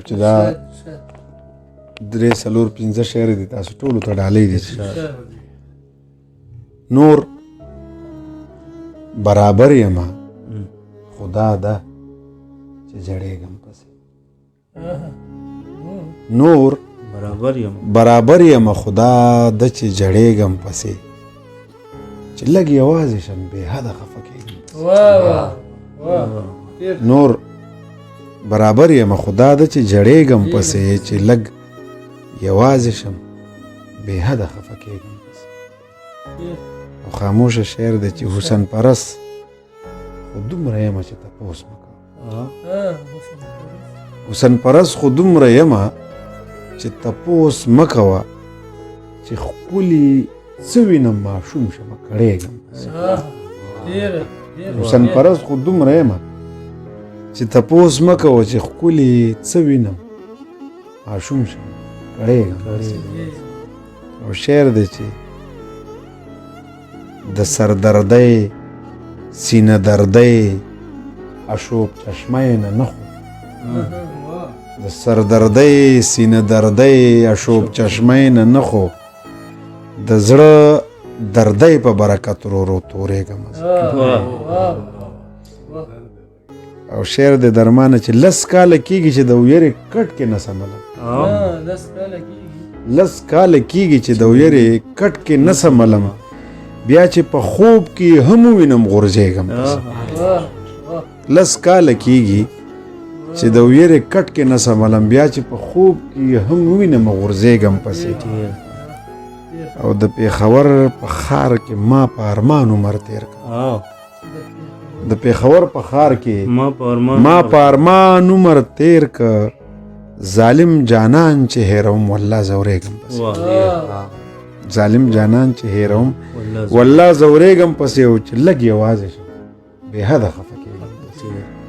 چې دا درې څلور پنځه شعر دي تاسو ټولو ته ډالۍ دي نور برابر یمه خدا ده چې جړېږم پسې نور برابر یمه خدا ده چې جړېږم پسې چې لږ یوازې شم بې حده خفه کېږم نور برابر یم خدا ده چې جړېږم پسې چې لږ یوازې شم بې حده خفه کېږم پسې او خاموشه شعر دی چې حسن پرست خو دومره یم چې تپوس مه کوه حسن پرست خو دومره یم چې تپوس مه کوه چې ښکلي څه وینم ماشوم شمه کړېږم پسې حسن پرست خو دومره یم چې تپوس مه کوه چې ښکلي څه وینم ماشوم شم کړېږم او شعر دی چې د سردردۍ سینه دردۍ اشوب چشمه نه نخو د سردردۍ سینه دردۍ اشوب چشمه نه نخو د زړه دردۍ په برکت رو تورېږم او شعر د درمانه چې لس کاله کېږي چې د ویرې کټ کې نه سملم لس کاله کېږي چې د ویرې کټ کې نه سملم بیا چې په خوب کې هم وینم غورځېږم لس کاله کېږي چې د ویرې کټ کې نه سملم بیا چې په خوب کې هم وینم غورځېږم پسې او د پېښور په ښار کې ما په ارمان عمر تېر کړ د پېښور په ښار کې ما په ارمان عمر تېر که ظالم جانان چې هېروم والله ځورېږم پسې ظالم جانان چې هېروم والله ځورېږم پسې او چې لږ یوازې شم بې حده خفه کېږم